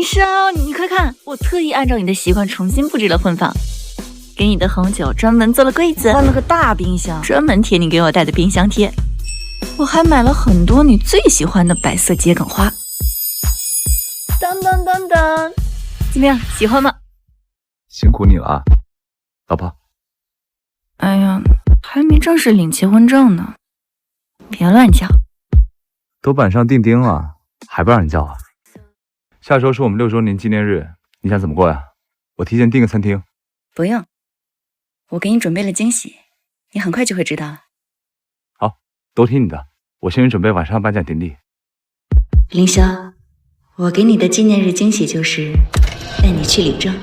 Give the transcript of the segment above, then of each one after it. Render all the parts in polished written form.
林霄，你快看，我特意按照你的习惯重新布置了婚房，给你的红酒专门做了柜子，换了个大冰箱，专门贴你给我带的冰箱贴。我还买了很多你最喜欢的白色桔梗花。当当当当，怎么样，喜欢吗？辛苦你了，老婆。哎呀，还没正式领结婚证呢，别乱叫。都板上钉钉了，还不让人叫啊？下周是我们6周年纪念日，你想怎么过呀？我提前订个餐厅。不用，我给你准备了惊喜，你很快就会知道了。好，都听你的，我先去准备晚上颁奖典礼。凌霄，我给你的纪念日惊喜就是带你去领证。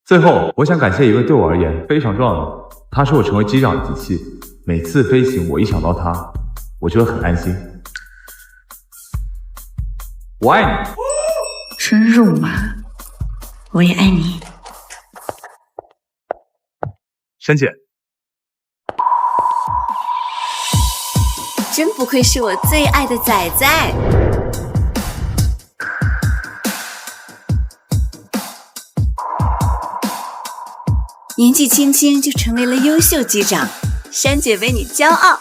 最后，我想感谢一位对我而言非常重要的人，他是我成为机长的底气。每次飞行，我一想到他，我就会很安心。我爱你，真肉麻，我也爱你。珊姐，真不愧是我最爱的仔仔。年纪轻轻就成为了优秀机长，珊姐为你骄傲。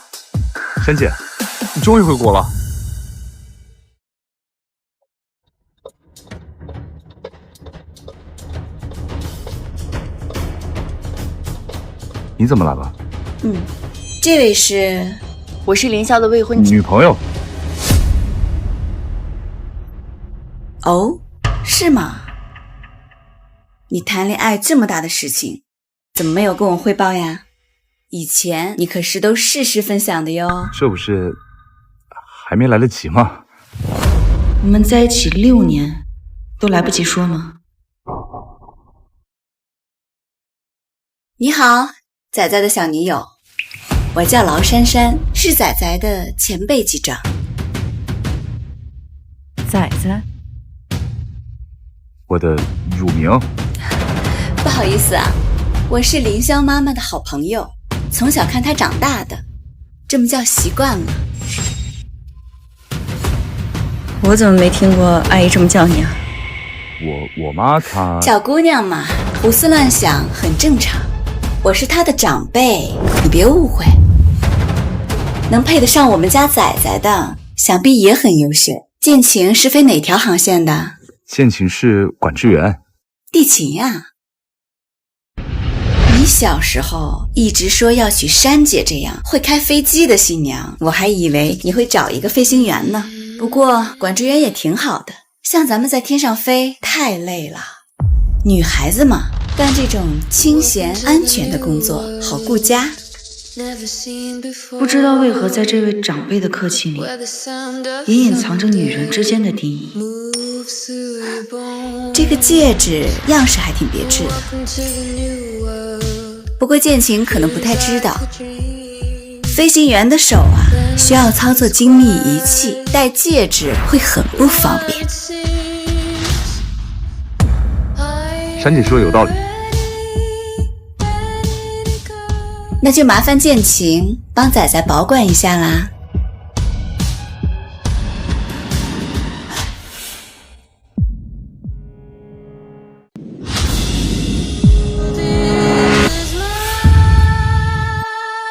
珊姐，你终于回国了。你怎么来了？这位是，我是凌霄的未婚妻。女朋友？哦，是吗？你谈恋爱这么大的事情，怎么没有跟我汇报呀？以前你可是都事事分享的哟。这不是还没来得及吗？我们在一起6年，都来不及说吗？你好，仔仔的小女友，我叫劳珊珊，是仔仔的前辈机长。仔仔，我的乳名。不好意思啊，我是凌霄妈妈的好朋友，从小看她长大的，这么叫习惯了。我怎么没听过阿姨这么叫你啊？我妈她小姑娘嘛，胡思乱想很正常。我是她的长辈，你别误会。能配得上我们家仔仔的，想必也很优秀。建勤是飞哪条航线的？建勤是管制员。地勤啊。你小时候一直说要娶珊姐这样会开飞机的新娘，我还以为你会找一个飞行员呢。不过管制员也挺好的，像咱们在天上飞太累了，女孩子嘛，干这种清闲安全的工作好顾家。不知道为何在这位长辈的客气里，也隐藏着女人之间的低意。这个戒指样式还挺别致的，不过建勤可能不太知道，飞行员的手啊，需要操作精密仪器，戴戒指会很不方便。珊姐说的有道理。那就麻烦建勤帮仔仔保管一下啦。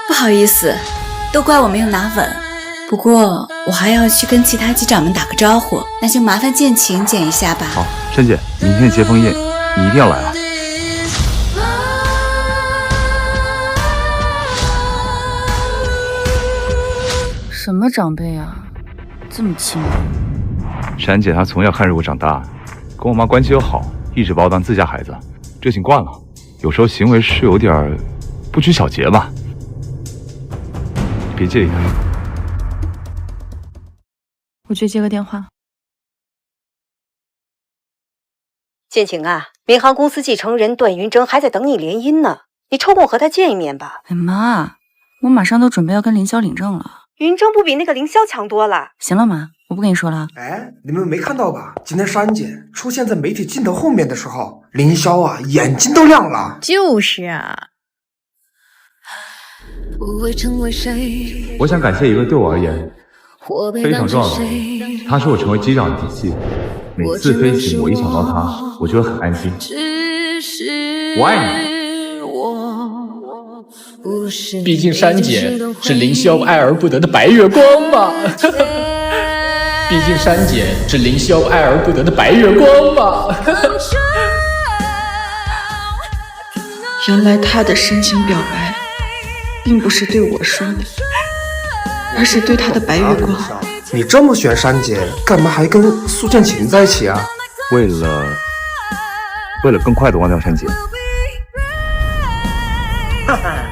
不好意思，都怪我没有拿稳。不过我还要去跟其他机长们打个招呼，那就麻烦建勤捡一下吧。好，珊姐，明天接风宴，你一定要来啊。什么长辈啊，这么亲密？珊姐她从小看着我长大，跟我妈关系又好，一直把我当自家孩子，这情惯了，有时候行为是有点不拘小节吧，别介意。我去接个电话。建晴啊，民航公司继承人段云峥还在等你联姻呢，你抽空和他见一面吧。哎妈，我马上都准备要跟凌霄领证了。云峥不比那个凌霄强多了。行了妈，我不跟你说了。哎，你们没看到吧？今天珊姐出现在媒体镜头后面的时候，凌霄啊眼睛都亮了。就是啊。我想感谢一位对我而言非常重要的人，他是我成为机长的底气。每次飞行，我一想到他，我就会很安心。我爱你。毕竟珊姐是凌霄爱而不得的白月光嘛。毕竟珊姐是凌霄爱而不得的白月光嘛。原来他的深情表白，并不是对我说的，而是对他的白月光。你这么选珊姐，干嘛还跟苏建琴在一起啊？为了更快的忘掉珊姐。哈哈，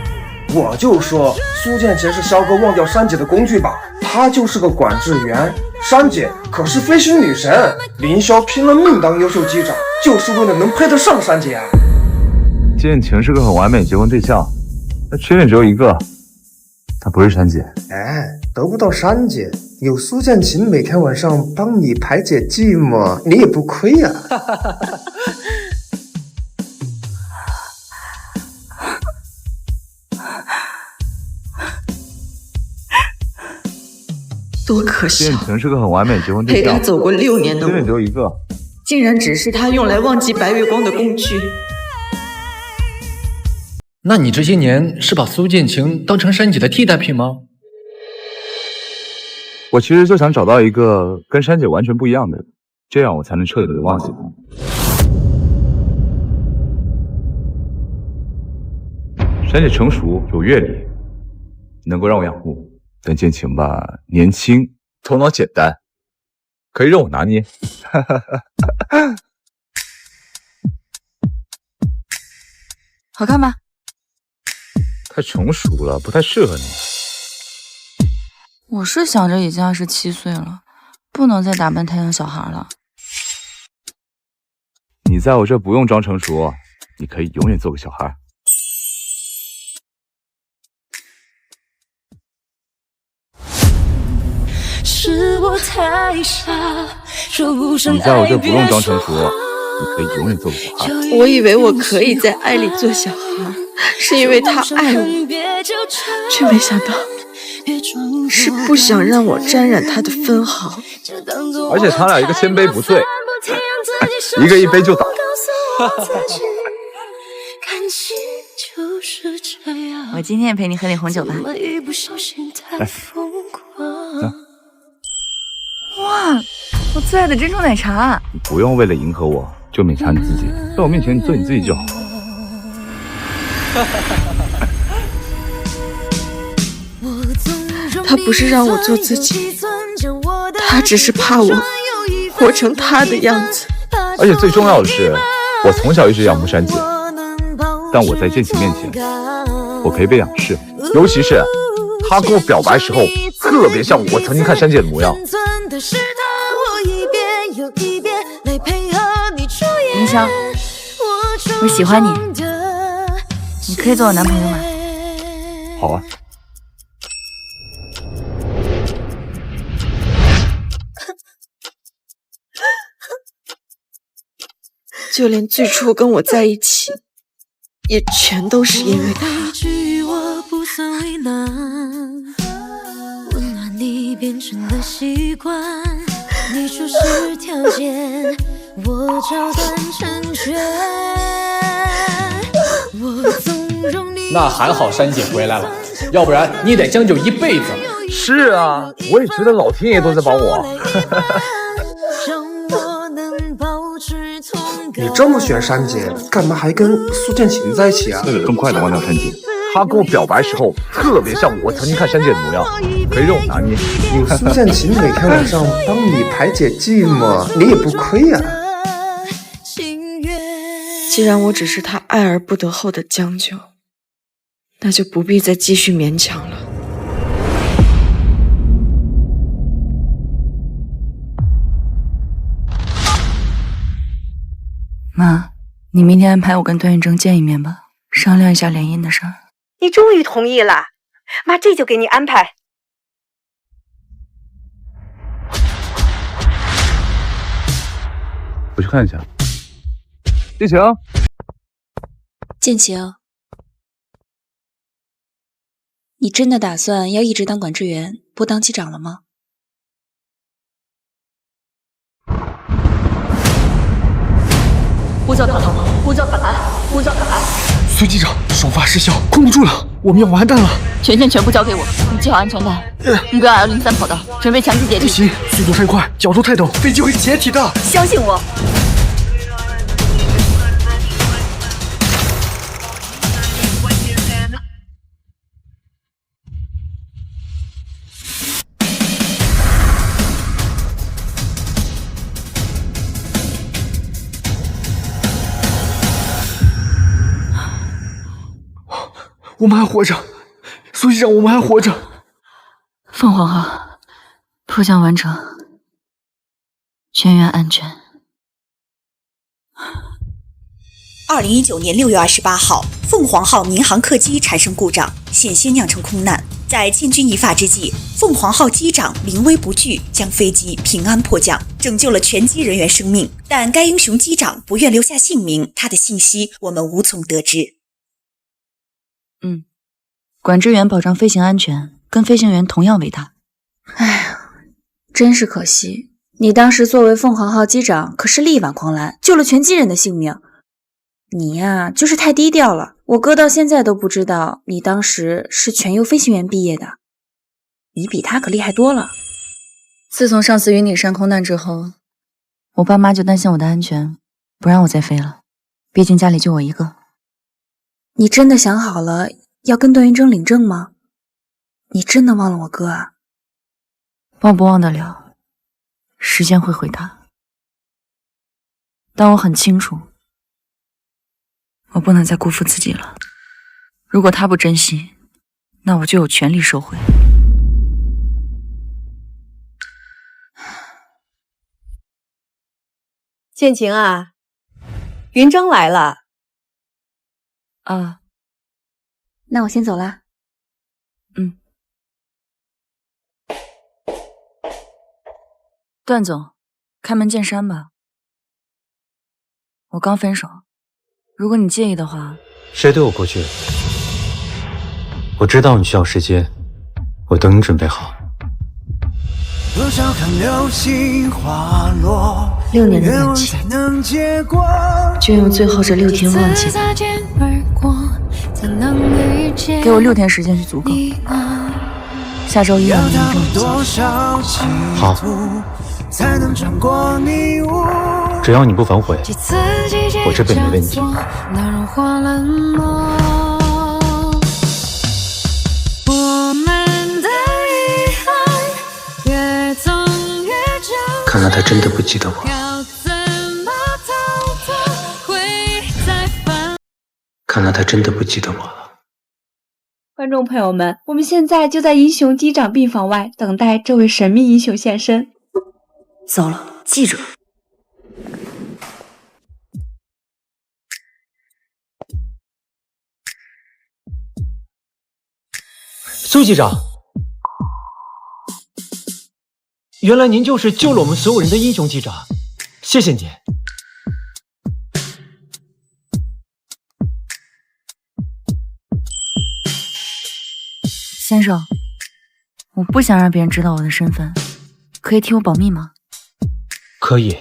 我就说苏建琴是肖哥忘掉珊姐的工具吧，她就是个管制员，珊姐可是飞行女神，凌霄拼了命当优秀机长，就是为了能配得上珊姐啊。建晴是个很完美结婚对象，但缺点只有一个，她不是珊姐。哎，得不到珊姐，有苏建琴每天晚上帮你排解寂寞，你也不亏呀。多可笑！建晴是个很完美结婚对象，陪他走过6年的缺点只有我，一个，竟然只是他用来忘记白月光的工具。那你这些年是把苏建晴当成珊姐的替代品吗？我其实就想找到一个跟珊姐完全不一样的人，这样我才能彻底的忘记她。珊姐成熟有阅历，能够让我仰慕，但建晴吧，年轻，头脑简单，可以让我拿捏。好看吧？太成熟了，不太适合你。我是想着已经27岁了，不能再打扮太像小孩了。你在我这不用装成熟，你可以永远做个小孩。是我太傻，说不上你在我这不用装成熟，你可以永远做个小孩。我以为我可以在爱里做小孩，是因为他爱我，却没想到是不想让我沾染他的分毫。而且他俩一个千杯不醉，一个一杯就倒。我今天也陪你喝点红酒吧。来，哇，我最爱的珍珠奶茶。你不用为了迎合我就勉强你自己，在我面前你做你自己就好。他不是让我做自己，他只是怕我活成他的样子。而且最重要的是，我从小一直仰慕珊姐，但我在建晴面前，我可以被仰视，尤其是她跟我表白时候，特别像我曾经看珊姐的模样。凌霄，我喜欢你，你可以做我男朋友吗？好啊。就连最初跟我在一起，也全都是因为他。温暖你变成了习惯，你出示条件，我照单成全。那还好珊姐回来了，要不然你得将就一辈子。是啊，我也觉得老天爷都在帮我。你这么选珊姐，干嘛还跟苏建琴在一起啊？为了更快的忘掉珊姐，她跟我表白时候，特别像我曾经看珊姐的模样，可以让我拿捏。有苏建琴每天晚上帮你排解寂寞，你也不亏呀。既然我只是他爱而不得后的将就，那就不必再继续勉强了。妈，你明天安排我跟段云峥见一面吧，商量一下联姻的事儿。你终于同意了，妈这就给你安排。我去看一下。建晴，建晴，你真的打算要一直当管制员，不当机长了吗？呼叫塔头，呼叫塔台，呼叫塔台。苏机长，手法失效，控不住了，我们要完蛋了！权限全部交给我，你系好安全带，目标 L03跑道，准备强制解体。不行，速度太快，角度太陡，飞机会解体的。相信我。我们还活着，苏机长，我们还活着。凤凰号迫降完成，全员安全。2019年6月28号，凤凰号民航客机产生故障，险些酿成空难。在千钧一发之际，凤凰号机长临危不惧，将飞机平安迫降，拯救了全机人员生命。但该英雄机长不愿留下姓名，他的信息我们无从得知。管制员保障飞行安全，跟飞行员同样伟大。哎呀，真是可惜，你当时作为凤凰号机长可是力挽狂澜，救了全机人的性命。你呀，就是太低调了，我哥到现在都不知道你当时是全优飞行员毕业的，你比他可厉害多了。自从上次云顶山空难之后，我爸妈就担心我的安全，不让我再飞了。毕竟家里就我一个。你真的想好了要跟段云峥领证吗？你真的忘了我哥啊？忘不忘得了，时间会回答。但我很清楚，我不能再辜负自己了。如果他不珍惜，那我就有权利收回。建晴啊，云峥来了。啊，那我先走啦。段总，开门见山吧。我刚分手，如果你介意的话。谁对我过去？我知道你需要时间，我等你准备好。6年的感情，就用最后这6天忘记吧。给我6天时间就足够。下周1我们领证。好，只要你不反悔，我这辈子没问题。看来他真的不记得我。看来他真的不记得我了。观众朋友们，我们现在就在英雄机长病房外等待这位神秘英雄现身。糟了，记者。苏机长，原来您就是救了我们所有人的英雄机长，谢谢您。先生，我不想让别人知道我的身份，可以替我保密吗？可以。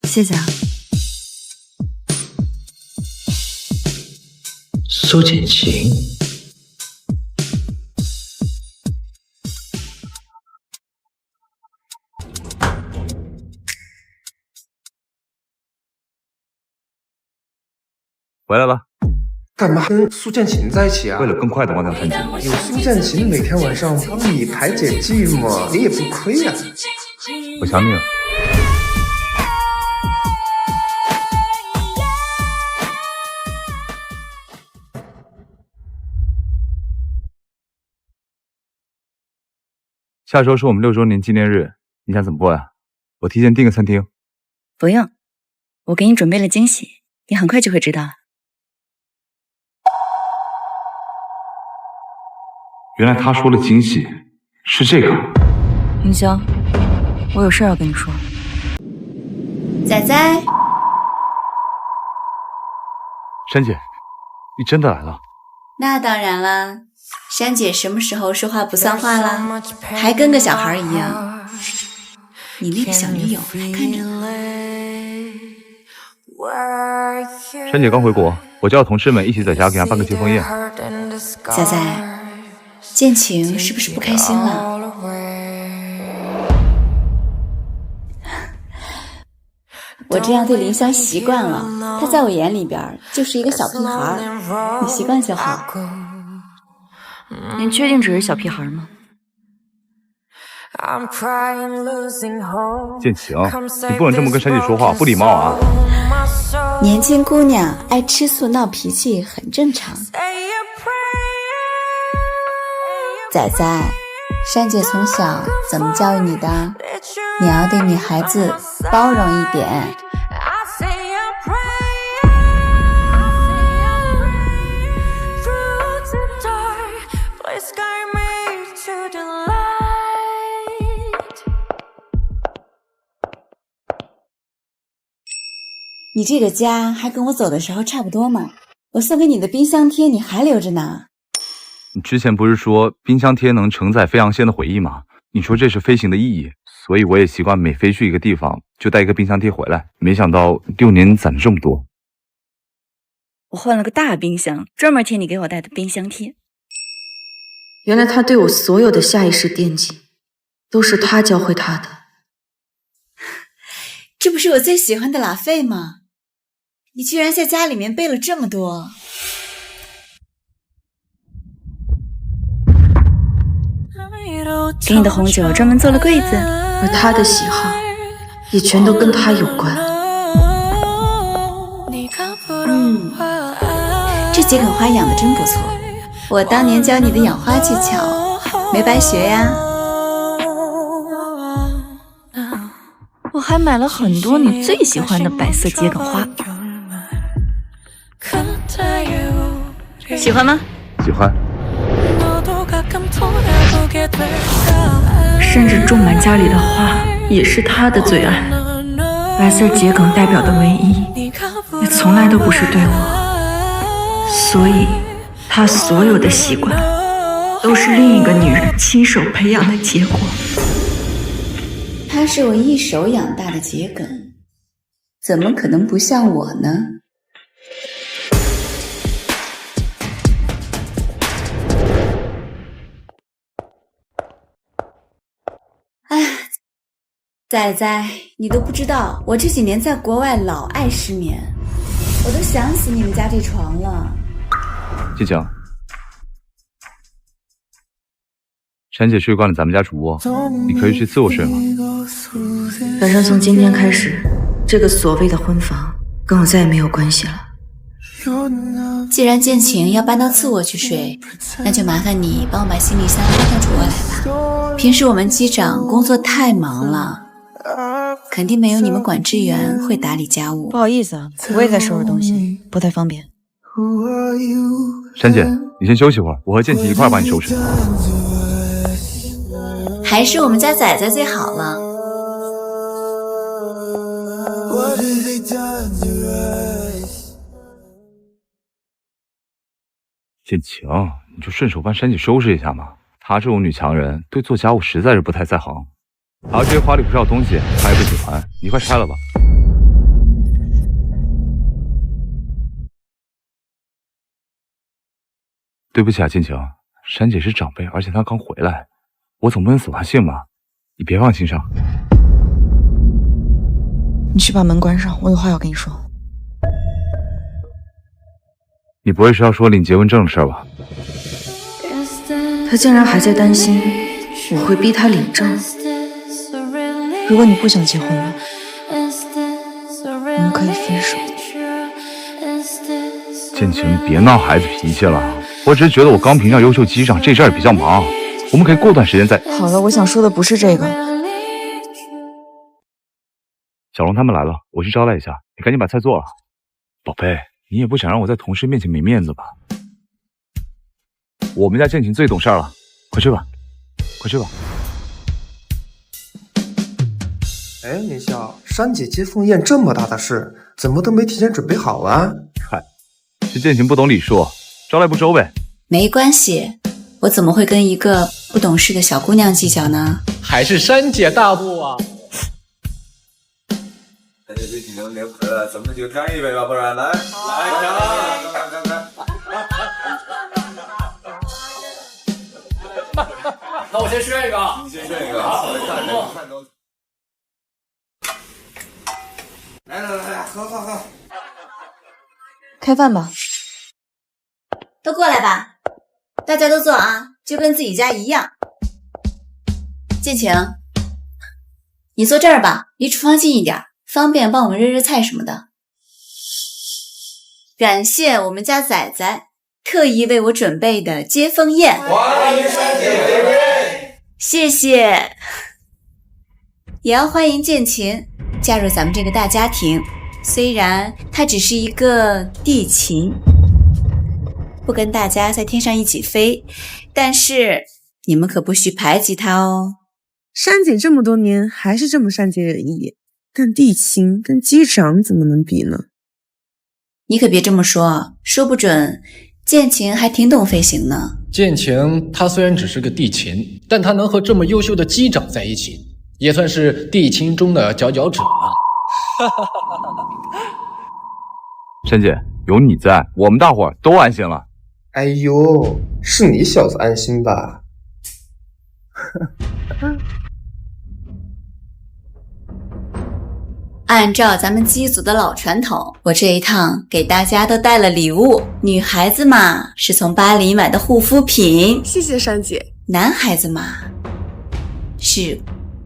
谢谢啊。苏简晴，回来了。干嘛跟苏建琴在一起啊？为了更快的忘掉山姐。有苏建琴每天晚上帮你排解寂寞，你也不亏呀。我想你了。下周是我们6周年纪念日，你想怎么过呀？我提前订个餐厅。不用，我给你准备了惊喜，你很快就会知道了。原来他说的惊喜是这个。云霄，我有事要跟你说。仔仔，珊姐，你真的来了？那当然了，珊姐什么时候说话不算话了？还跟个小孩一样。你那个小女友还看着呢。珊姐刚回国，我叫同事们一起在家给她办个接风宴。仔仔，建晴是不是不开心了？我这样对林霄习惯了，他在我眼里边就是一个小屁孩，你习惯就好。您确定只是小屁孩吗？建晴，你不能这么跟珊姐说话，不礼貌啊！年轻姑娘爱吃醋闹脾气很正常。仔仔，珊姐从小怎么教育你的？你要对女孩子包容一点。你这个家还跟我走的时候差不多嘛，我送给你的冰箱贴你还留着呢。你之前不是说冰箱贴能承载飞航线的回忆吗？你说这是飞行的意义，所以我也习惯每飞去一个地方就带一个冰箱贴回来。没想到6年攒了这么多。我换了个大冰箱，专门贴你给我带的冰箱贴。原来他对我所有的下意识惦记，都是他教会他的。这不是我最喜欢的拉菲吗？你居然在家里面备了这么多。给你的红酒专门做了柜子，而他的喜好也全都跟他有关。这桔梗花养得真不错，我当年教你的养花技巧没白学呀。我还买了很多你最喜欢的白色桔梗花，喜欢吗？喜欢。甚至种满家里的花也是他的最爱。白色桔梗代表的唯一，也从来都不是对我，所以他所有的习惯都是另一个女人亲手培养的结果。他是我一手养大的桔梗，怎么可能不像我呢？哎，仔仔，你都不知道，我这几年在国外老爱失眠，我都想死你们家这床了。季晴，珊姐睡惯了咱们家主卧，你可以去次卧睡吗？反正从今天开始，这个所谓的婚房跟我再也没有关系了。既然建晴要搬到次卧去睡，那就麻烦你帮我把行李箱搬到主卧来吧。平时我们机长工作太忙了，肯定没有你们管制员会打理家务。不好意思啊，我也在收拾东西，不太方便。珊姐，你先休息会儿，我和建奇一块儿帮你收拾。还是我们家仔仔最好了。建晴，你就顺手帮珊姐收拾一下嘛。她这种女强人，对做家务实在是不太在行。还有这些花里胡哨的东西，她也不喜欢，你快拆了吧。对不起啊，建晴，珊姐是长辈，而且她刚回来，我总不能扫她兴嘛，你别放心上。你去把门关上，我有话要跟你说。你不会是要说领结婚证的事吧？他竟然还在担心我会逼他领证。如果你不想结婚了，我们可以分手。建晴，别闹孩子脾气了，我只是觉得我刚评上优秀机长，这阵儿也比较忙，我们可以过段时间再。好了，我想说的不是这个。小龙他们来了，我去招待一下，你赶紧把菜做了。宝贝，你也不想让我在同事面前没面子吧？我们家建晴最懂事了，快睡吧，快睡吧。哎，林霄，珊姐接凤宴这么大的事，怎么都没提前准备好啊？嗨，是建晴不懂礼数，招待不周呗。没关系，我怎么会跟一个不懂事的小姑娘计较呢？还是珊姐大度啊！这技能连牌了，咱们就干一杯吧，不然来干！那我先选一个，你先选一个，好，看都。来，喝。开饭吧，都过来吧，大家都坐啊，就跟自己家一样。建晴，你坐这儿吧，离厨房近一点，方便帮我们热菜什么的。感谢我们家仔仔特意为我准备的接风宴，欢迎珊姐回归，谢谢。也要欢迎建琴加入咱们这个大家庭，虽然她只是一个地勤，不跟大家在天上一起飞，但是你们可不许排挤她哦。珊姐这么多年还是这么善解人意，但地勤跟机长怎么能比呢？你可别这么说，说不准建琴还挺懂飞行呢。建晴他虽然只是个地勤，但他能和这么优秀的机长在一起，也算是地勤中的佼佼者了。珊姐，有你在，我们大伙儿都安心了。哎呦，是你小子安心吧？按照咱们机组的老传统，我这一趟给大家都带了礼物。女孩子嘛，是从巴黎买的护肤品，谢谢珊姐。男孩子嘛，是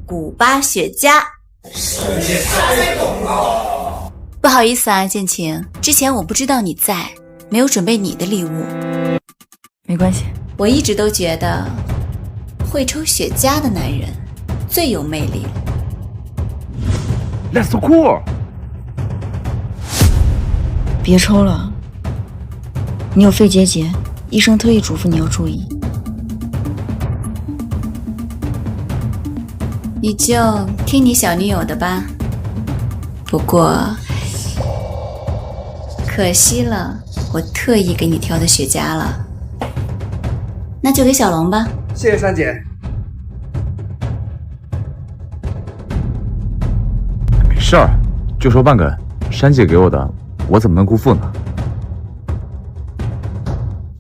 古巴雪茄。珊姐太懂了。不好意思啊，建晴，之前我不知道你在，没有准备你的礼物。没关系，我一直都觉得会抽雪茄的男人最有魅力。That's so cool！ 别抽了，你有肺结节，医生特意嘱咐你要注意。你就听你小女友的吧。不过可惜了，我特意给你挑的雪茄了。那就给小龙吧。谢谢珊姐。没事儿，就说半根，珊姐给我的，我怎么能辜负呢？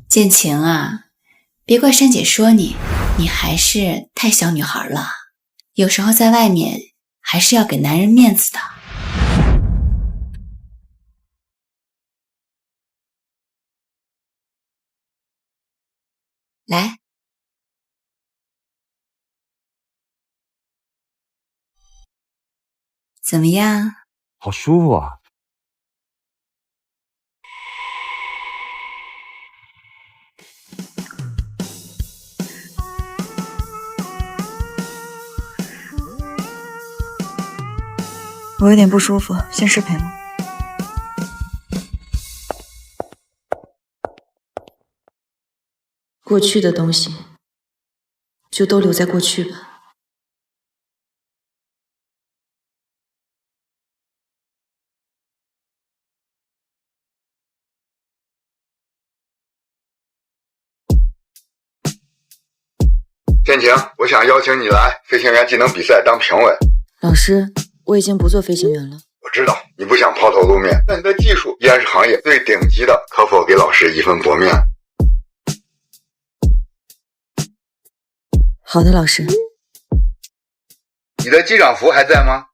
建晴啊，别怪珊姐说你，你还是太小女孩了，有时候在外面还是要给男人面子的。来，怎么样？好舒服啊！我有点不舒服，先失陪了。过去的东西就都留在过去吧。建晴，我想邀请你来飞行员技能比赛当评委。老师，我已经不做飞行员了。我知道你不想抛头露面，但你的技术依然是行业最顶级的，可否给老师一份薄面？好的，老师。你的机长服还在吗？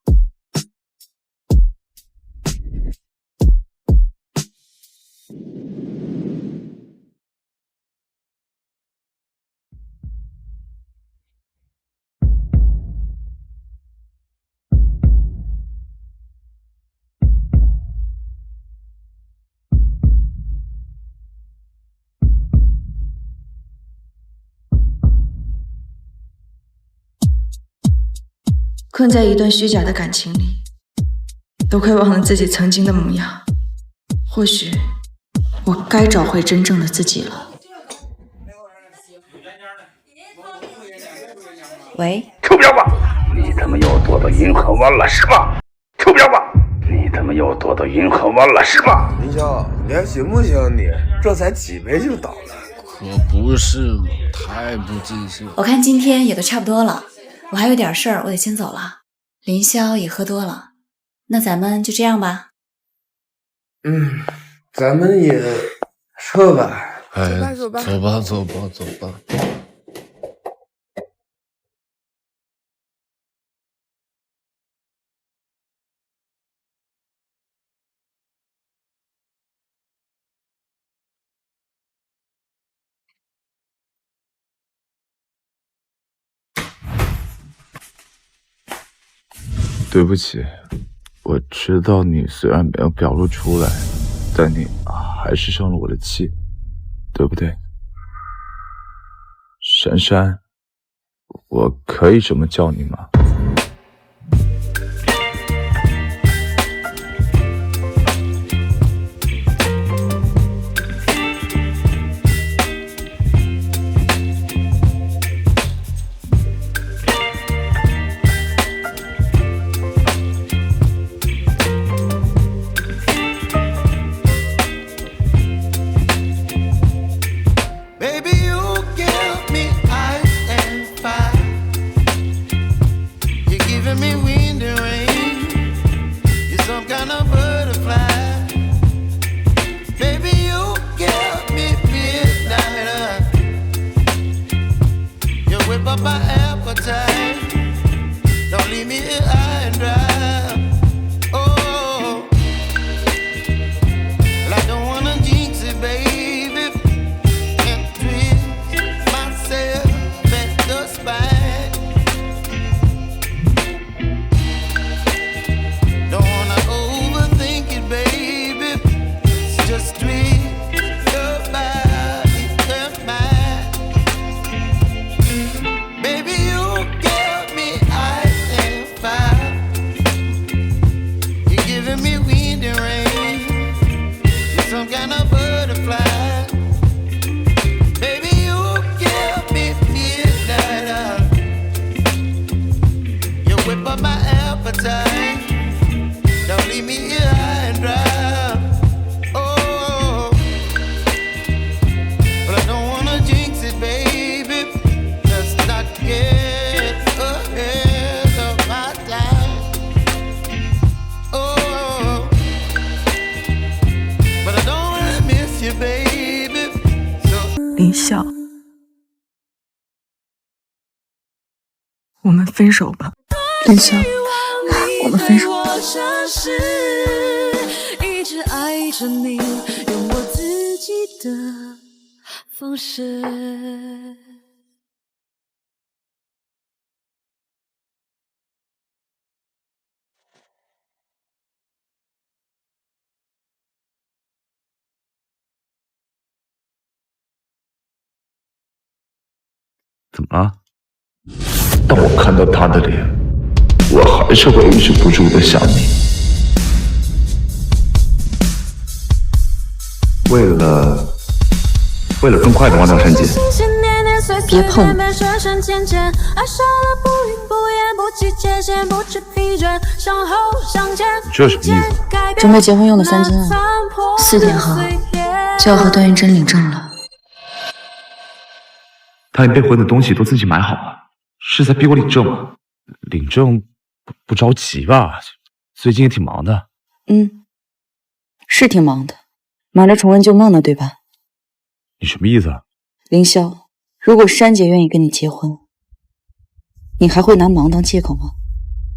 困在一段虚假的感情里，都快忘了自己曾经的模样。或许我该找回真正的自己了。喂，臭婊子，你他妈又躲到银河湾了是吧？臭婊子，你他妈又躲到银河湾了是吧？林霄，连行不行你？这才几杯就倒了。可不是嘛，太不尽兴了。我看今天也都差不多了，我还有点事儿，我得先走了。林霄也喝多了，那咱们就这样吧。咱们也撤吧。哎，走吧。对不起，我知道你虽然没有表露出来，但你还是生了我的气，对不对？珊珊，我可以这么叫你吗？林笑，我们分手吧。林笑，我们分手吧。一直爱着你，用我自己的方式。怎么了？当我看到他的脸，我还是会抑制不住的想你。为了更快的忘掉珊姐，别碰我！这什么意思？准备结婚用的3金啊，4点后就要和段云真领证了。他连备婚的东西都自己买好了，是在逼我领证吗？领证不着急吧？最近也挺忙的。是挺忙的，忙着重温旧梦呢，对吧？你什么意思啊？凌霄，如果珊姐愿意跟你结婚，你还会拿忙当借口吗？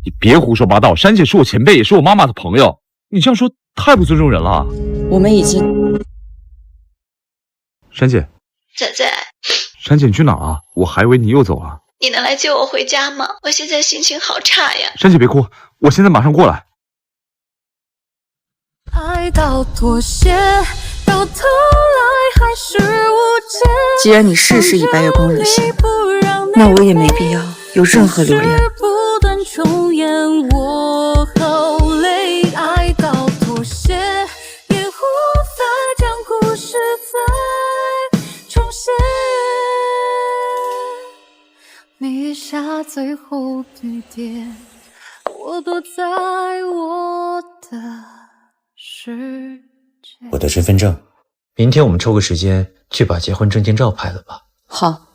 你别胡说八道，珊姐是我前辈，也是我妈妈的朋友，你这样说太不尊重人了。我们已经……珊姐，仔仔，珊姐，你去哪啊？我还以为你又走了。你能来接我回家吗？我现在心情好差呀。珊姐别哭，我现在马上过来。爱到妥协，到头来还是无解。既然你事事以白月光惹心，那我也没必要有任何留恋。不断重演，我好累。爱到妥协，也无法将故事再重写。你下最后句点，我躲在我的世界。我的身份证，明天我们抽个时间去把结婚证件照拍了吧。好。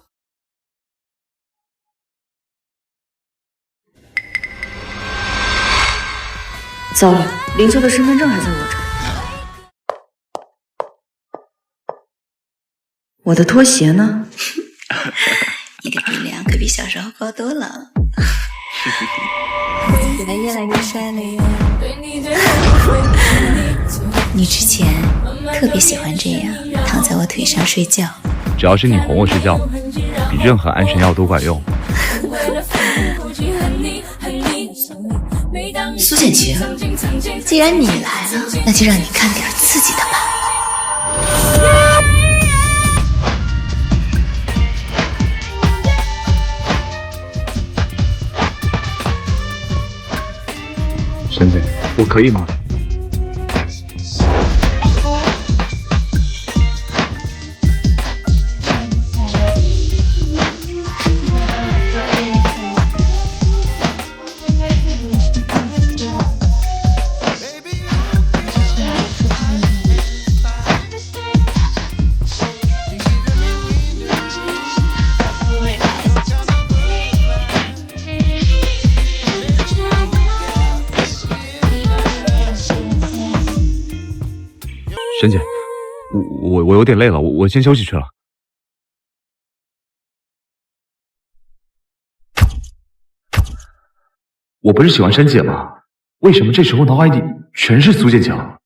糟了，林秋的身份证还在我这儿。我的拖鞋呢？你的鼻梁可比小时候高多了。现在越来越帅了哟。你之前特别喜欢这样躺在我腿上睡觉。只要是你哄我睡觉，比任何安神药都管用。苏简晴，既然你来了，那就让你看点刺激的吧。沈姐，我可以吗？沈姐，我有点累了，我先休息去了。我不是喜欢珊姐吗？为什么这时候脑海里全是苏建强？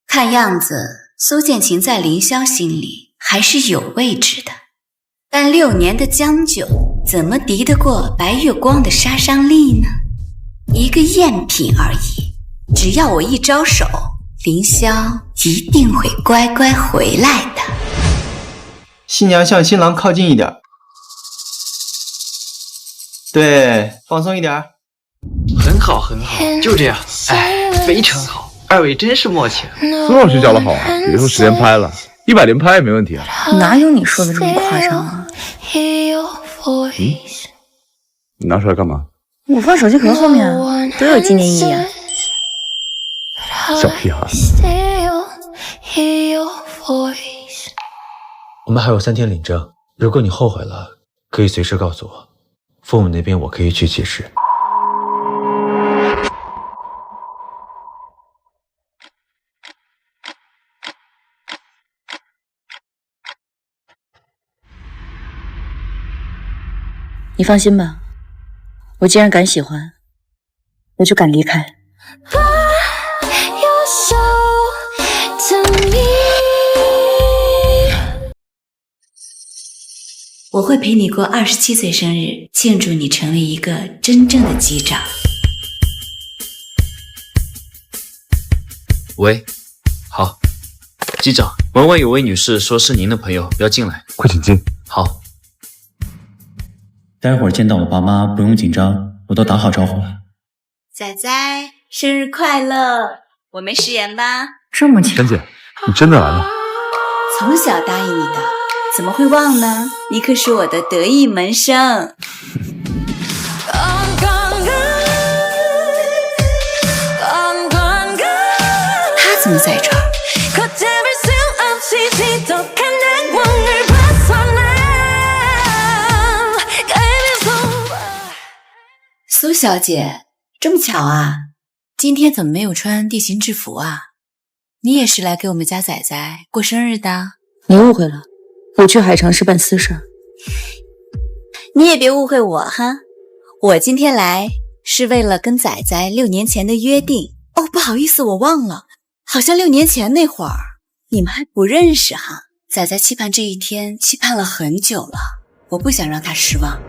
看样子苏建晴在凌霄心里还是有位置的，但6年的将就，怎么敌得过白月光的杀伤力呢？一个赝品而已，只要我一招手，凌霄一定会乖乖回来的。新娘向新郎靠近一点，对，放松一点。很好，很好，就这样，哎，非常好，二位真是默契。苏老师教的好啊，别说10连拍了，100连拍也没问题啊。哪有你说的这么夸张啊？你拿出来干嘛？我放手机壳后面啊，多有纪念意义啊！小屁孩。我们还有3天领证，如果你后悔了，可以随时告诉我，父母那边我可以去解释。你放心吧，我既然敢喜欢，我就敢离开。我会陪你过27岁生日，庆祝你成为一个真正的机长。喂，好，机长，门外有位女士说是您的朋友，要进来。快请进。好。待会儿见到我爸妈不用紧张，我都打好招呼了。仔仔，生日快乐！我没食言吧？这么巧。珊姐，你真的来了？从小答应你的，怎么会忘呢？你可是我的得意门生。他怎么在这儿？苏小姐，这么巧啊？今天怎么没有穿地形制服啊？你也是来给我们家仔仔过生日的？你误会了，我去海城是办私事。你也别误会我哈，我今天来是为了跟仔仔6年前的约定。哦，不好意思，我忘了，好像6年前那会儿你们还不认识哈。仔仔期盼这一天，期盼了很久了，我不想让他失望。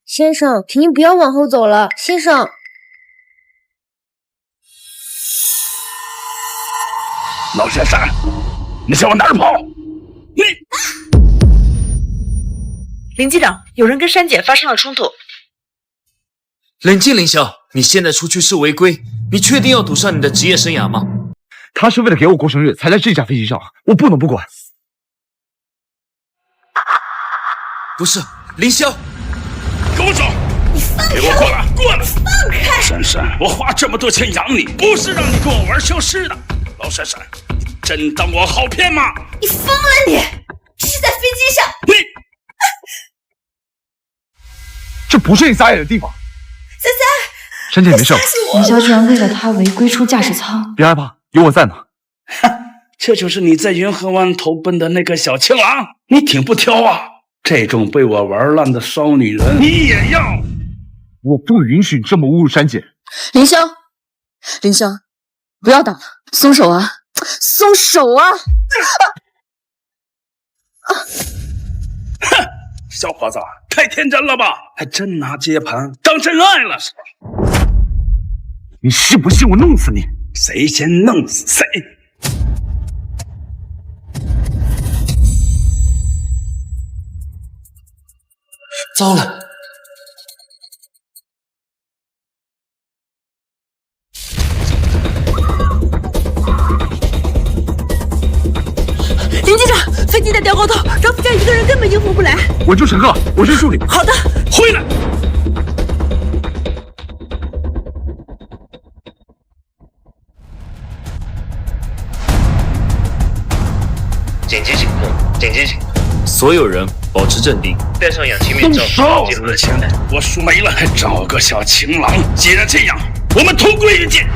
先生，请您不要往后走了，先生。老先生，你想往哪儿跑？你！林机长，有人跟珊姐发生了冲突。冷静，凌霄，你现在出去是违规，你确定要赌上你的职业生涯吗？他是为了给我过生日才在这架飞机上，我不能不管。不是，凌霄。跟我走！你给我过来，过来！放开！珊珊，我花这么多钱养你，不是让你跟我玩消失的。老珊珊，你真当我好骗吗？你疯了你！这是在飞机上。你，这不是你撒野的地方。三三，珊姐没事。林霄居然为了他违规出驾驶舱。别害怕，有我在呢。这就是你在云河湾投奔的那个小情郎，你挺不挑啊！这种被我玩烂的骚女人，你也要？我不允许你这么侮辱珊姐。凌霄，凌霄，不要打了，松手啊！松手啊！哼，小伙子，太天真了吧？还真拿接盘当真爱了是吧？你信不信我弄死你？谁先弄死谁？糟了！林机长，飞机在掉高头，张副驾一个人根本应付不来。我救乘客，我去助理。好的，回来。紧急情况！紧急情况！所有人保持镇定，戴上氧气面罩。少死的钱我输没了，还找个小情郎。既然这样，我们同归于尽。